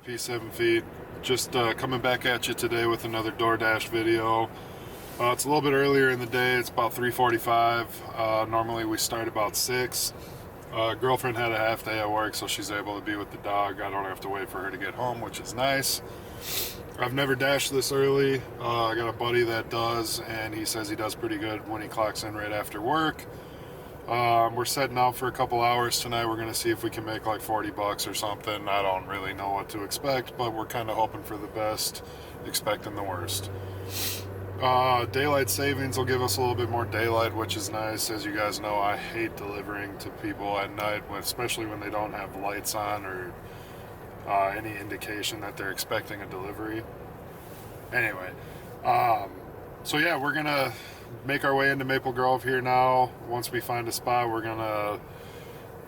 EP7 Feet, just coming back at you today with another DoorDash video. It's a little bit earlier in the day, it's about 3:45. Normally we start about 6. Girlfriend had a half day at work, so she's able to be with the dog. I don't have to wait for her to get home, which is nice. I've never dashed this early. I got a buddy that does, and he says he does pretty good when he clocks in right after work. We're setting out for a couple hours tonight. We're gonna see if we can make like 40 bucks or something. I don't really know what to expect, but we're kind of hoping for the best, expecting the worst. Daylight savings will give us a little bit more daylight, which is nice. As you guys know, I hate delivering to people at night, especially when they don't have lights on or any indication that they're expecting a delivery. Anyway, so yeah, we're gonna make our way into Maple Grove here now. Once we find a spot, we're gonna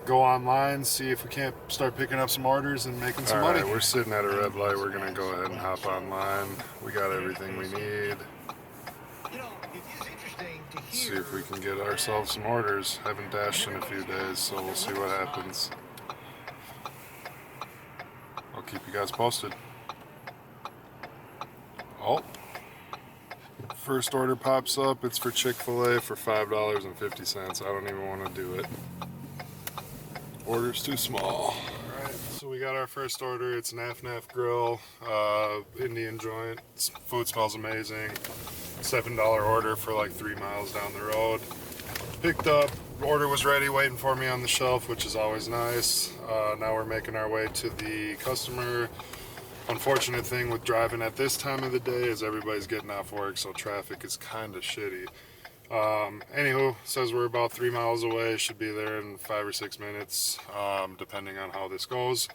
go online, see if we can't start picking up some orders and making some money. We're sitting at a red light. We're gonna go ahead and hop online. We got everything we need. See if we can get ourselves some orders. Haven't dashed in a few days, so we'll see what happens. I'll keep you guys posted. Oh, first order pops up. It's for Chick-fil-A for $5.50. I don't even want to do it. Order's too small. Alright, so we got our first order. It's Naf Naf Grill, Indian joint. Food smells amazing. $7 order for like 3 miles down the road. Picked up, order was ready, waiting for me on the shelf, which is always nice. Now we're making our way to the customer. Unfortunate thing with driving at this time of the day is everybody's getting off work, so traffic is kind of shitty. Anywho, says we're about 3 miles away, should be there in 5 or 6 minutes, depending on how this goes.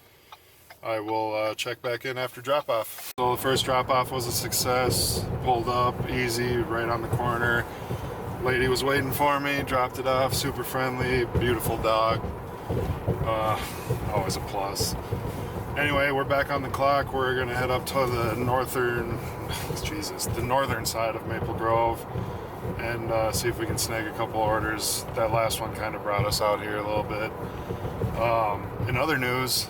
I will check back in after drop off. So the first drop off was a success, pulled up easy right on the corner. Lady was waiting for me, dropped it off, super friendly, beautiful dog, always a plus. Anyway, we're back on the clock. We're gonna head up to the northern side of Maple Grove and see if we can snag a couple orders. That last one kind of brought us out here a little bit. In other news,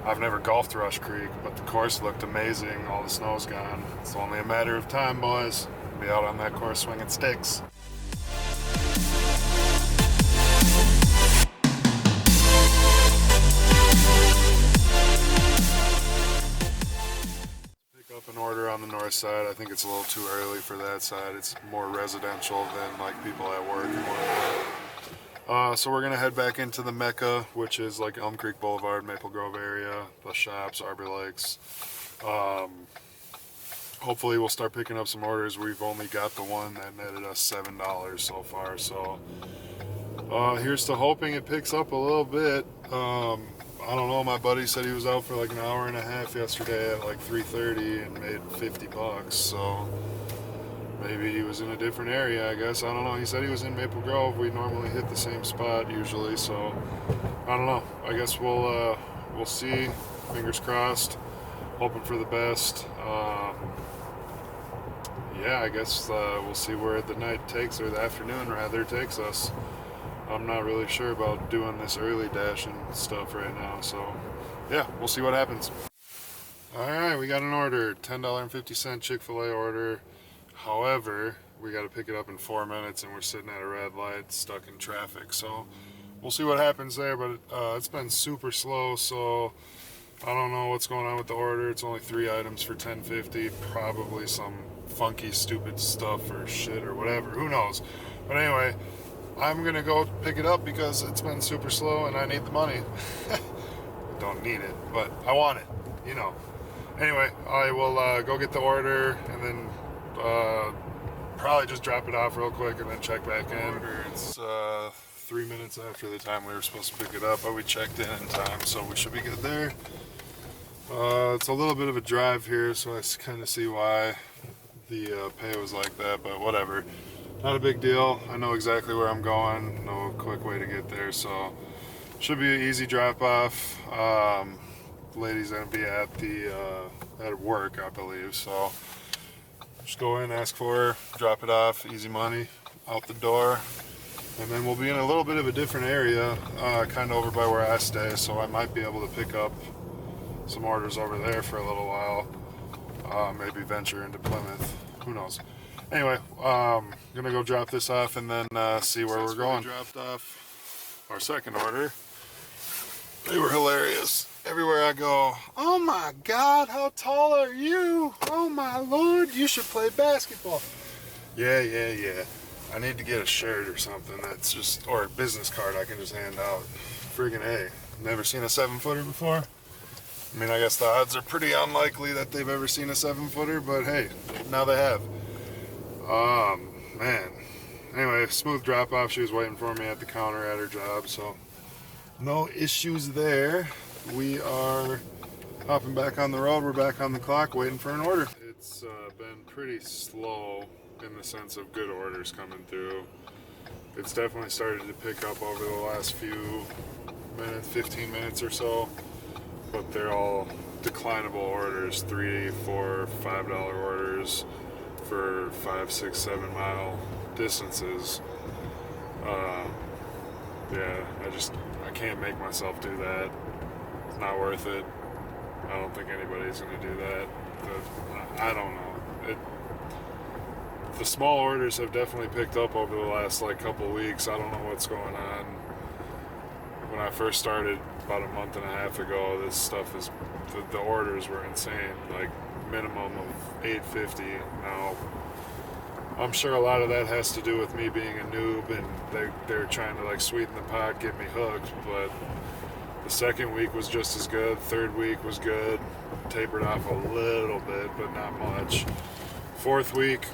I've never golfed Rush Creek, but the course looked amazing. All the snow's gone. It's only a matter of time, boys. We'll be out on that course swinging sticks. Pick up an order on the north side. I think it's a little too early for that side. It's more residential than like people at work and whatnot. So we're gonna head back into the Mecca, which is like Elm Creek Boulevard, Maple Grove area, the shops, Arbor Lakes. Hopefully we'll start picking up some orders. We've only got the one that netted us $7 so far, so here's to hoping it picks up a little bit. I don't know, my buddy said he was out for like an hour and a half yesterday at like 3:30 and made 50 bucks, so maybe he was in a different area, I guess. I don't know. He said he was in Maple Grove. We normally hit the same spot usually, so I don't know. I guess we'll see. Fingers crossed. Hoping for the best. Yeah, I guess we'll see where the night takes, or the afternoon rather, takes us. I'm not really sure about doing this early dashing stuff right now, so yeah, we'll see what happens. Alright, we got an order. $10.50 Chick-fil-A order. However, we got to pick it up in 4 minutes and we're sitting at a red light stuck in traffic, so we'll see what happens there. But it's been super slow, so I don't know what's going on with the order. It's only 3 items for $10.50, probably some funky stupid stuff or shit or whatever, who knows. But anyway, I'm gonna go pick it up because it's been super slow and I need the money. Don't need it, but I want it, you know. Anyway, I will go get the order and then probably just drop it off real quick and then check back in. It's 3 minutes after the time we were supposed to pick it up, but we checked in time, so we should be good there. It's a little bit of a drive here, so I kind of see why the pay was like that, but whatever. Not a big deal. I know exactly where I'm going. No quick way to get there, so should be an easy drop off. The lady's gonna be at work, I believe, so just go in, ask for her, drop it off, easy money, out the door. And then we'll be in a little bit of a different area, kind of over by where I stay, so I might be able to pick up some orders over there for a little while. Maybe venture into Plymouth. Who knows? Anyway, gonna go drop this off and then see where we're going. Dropped off our second order. They were hilarious. Everywhere I go, oh my God, how tall are you? Oh my Lord, you should play basketball. Yeah. I need to get a shirt or something that's just, or a business card I can just hand out. Friggin' A. Never seen a 7-footer before? I mean, I guess the odds are pretty unlikely that they've ever seen a 7-footer, but hey, now they have. Man. Anyway, smooth drop off. She was waiting for me at the counter at her job, so no issues there. We are hopping back on the road. We're back on the clock waiting for an order. It's been pretty slow in the sense of good orders coming through. It's definitely started to pick up over the last few minutes, 15 minutes or so, but they're all declinable orders, $3, $4, $5 orders for 5, 6, 7 mile distances. Yeah, I can't make myself do that. It's not worth it. I don't think anybody's going to do that. But I don't know. The small orders have definitely picked up over the last couple weeks. I don't know what's going on. When I first started about a month and a half ago, this stuff is, the orders were insane. Like minimum of $8.50 now. I'm sure a lot of that has to do with me being a noob and they're trying to sweeten the pot, get me hooked, but the second week was just as good. Third week was good. Tapered off a little bit, but not much. Fourth week,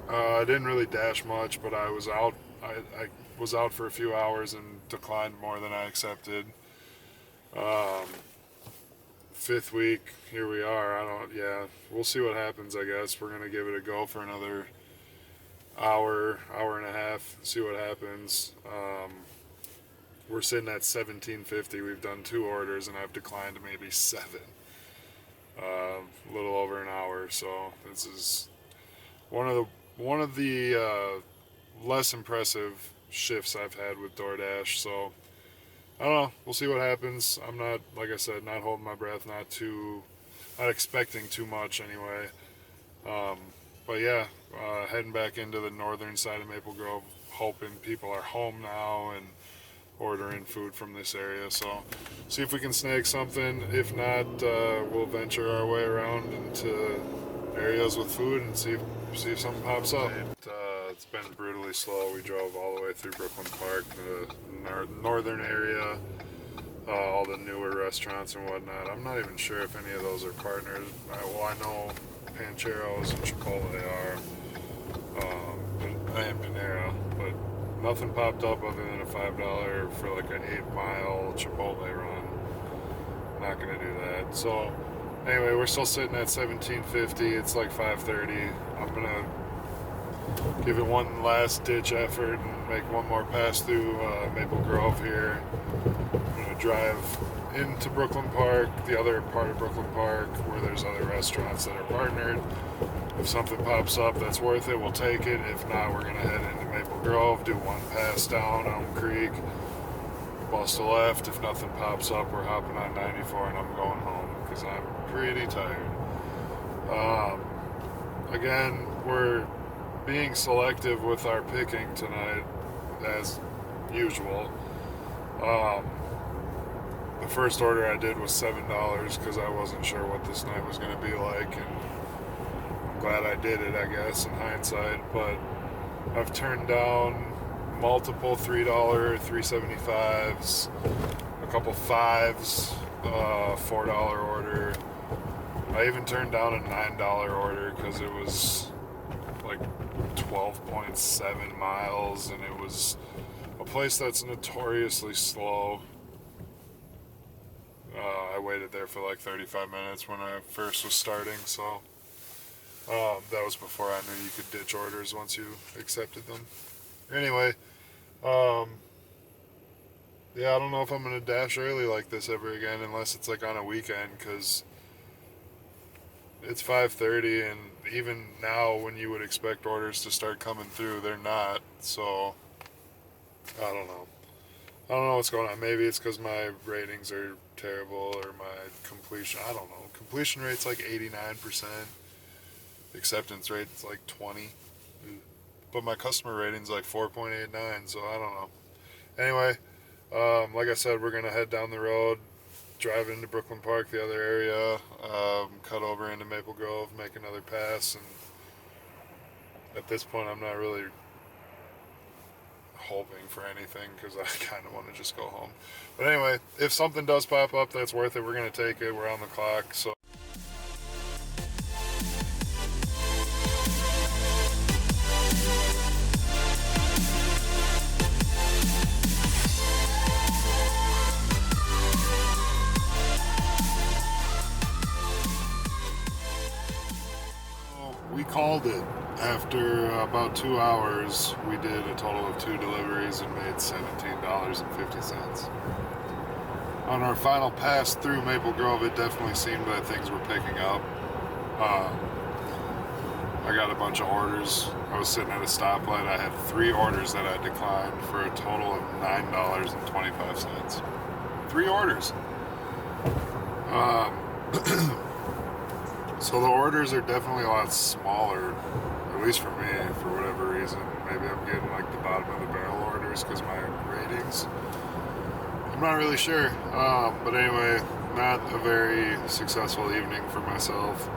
I didn't really dash much, but I was out. I was out for a few hours and declined more than I accepted. Fifth week, here we are. We'll see what happens, I guess. We're going to give it a go for another hour and a half, see what happens. We're sitting at $17.50. We've done 2 orders and I've declined maybe 7. A little over an hour, so this is one of the less impressive shifts I've had with DoorDash, so I don't know. We'll see what happens. I'm not, like I said, not holding my breath, not expecting too much anyway. But yeah, heading back into the northern side of Maple Grove, hoping people are home now and ordering food from this area. So see if we can snag something. If not, we'll venture our way around into areas with food and see if something pops up. It's been brutally slow. We drove all the way through Brooklyn Park, the northern area, all the newer restaurants and whatnot. I'm not even sure if any of those are partners. I know Pancheros and Chipotle are, and Panera, but nothing popped up other than a $5 for an 8-mile Chipotle run. Not gonna do that. So anyway, we're still sitting at $17.50. It's 5:30. I'm gonna give it one last ditch effort and make one more pass through Maple Grove here. I'm gonna drive into Brooklyn Park, the other part of Brooklyn Park, where there's other restaurants that are partnered. If something pops up that's worth it, we'll take it. If not, we're gonna head into Maple Grove, do one pass down Elm Creek, bust a left. If nothing pops up, we're hopping on 94 and I'm going home because I'm pretty tired. Again, we're being selective with our picking tonight, as usual. The first order I did was $7 because I wasn't sure what this night was going to be like, and I'm glad I did it, I guess, in hindsight. But I've turned down multiple $3, $3.75s, a couple 5s, $4 order. I even turned down a $9 order because it was 12.7 miles, and it was a place that's notoriously slow. I waited there for 35 minutes when I first was starting, so that was before I knew you could ditch orders once you accepted them. Anyway, yeah, I don't know if I'm going to dash early like this ever again unless it's on a weekend, because it's 5:30, and even now when you would expect orders to start coming through, they're not. So I don't know. I don't know what's going on. Maybe it's because my ratings are terrible or my completion. I don't know. Completion rate's like 89%. Acceptance rate's like 20. But my customer rating's like 4.89, so I don't know. Anyway, like I said, we're going to head down the road, drive into Brooklyn Park, the other area, cut over into Maple Grove, make another pass, and at this point I'm not really hoping for anything because I kind of want to just go home. But anyway, if something does pop up that's worth it, we're going to take it. We're on the clock, so we called it. After about 2 hours, we did a total of 2 deliveries and made $17.50. On our final pass through Maple Grove, it definitely seemed that things were picking up. I got a bunch of orders. I was sitting at a stoplight. I had 3 orders that I declined for a total of $9.25. 3 orders. So the orders are definitely a lot smaller, at least for me, for whatever reason. Maybe I'm getting like the bottom of the barrel orders because my ratings. I'm not really sure. But anyway, not a very successful evening for myself.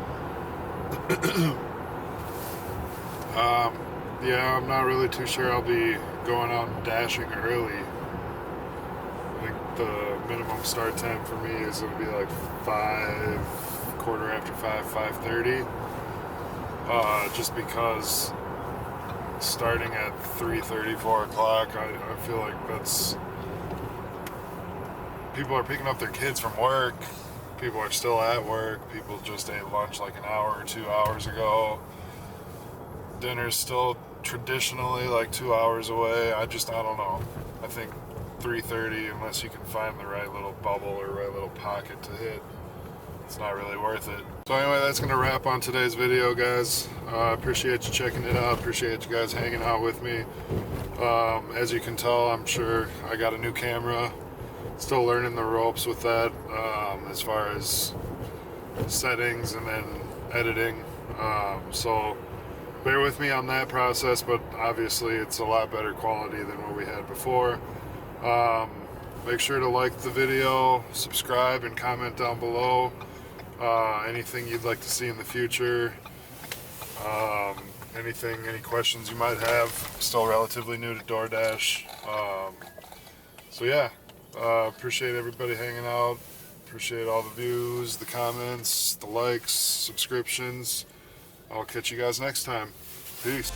Yeah, I'm not really too sure I'll be going out and dashing early. I think the minimum start time for me is going to be like 5:15, 5:30. Just because starting at 3:30, 4 o'clock, I feel like that's... People are picking up their kids from work. People are still at work. People just ate lunch like an hour or 2 hours ago. Dinner's still traditionally like 2 hours away. I don't know. I think 3:30, unless you can find the right little bubble or right little pocket to hit, it's not really worth it. So anyway, that's going to wrap on today's video, guys. Appreciate you checking it out. Appreciate you guys hanging out with me. As you can tell, I'm sure I got a new camera. Still learning the ropes with that, as far as settings and then editing. So bear with me on that process, but obviously it's a lot better quality than what we had before. Make sure to like the video, subscribe, and comment down below anything you'd like to see in the future. Any questions you might have. Still relatively new to DoorDash. So yeah, appreciate everybody hanging out. Appreciate all the views, the comments, the likes, subscriptions. I'll catch you guys next time. Peace.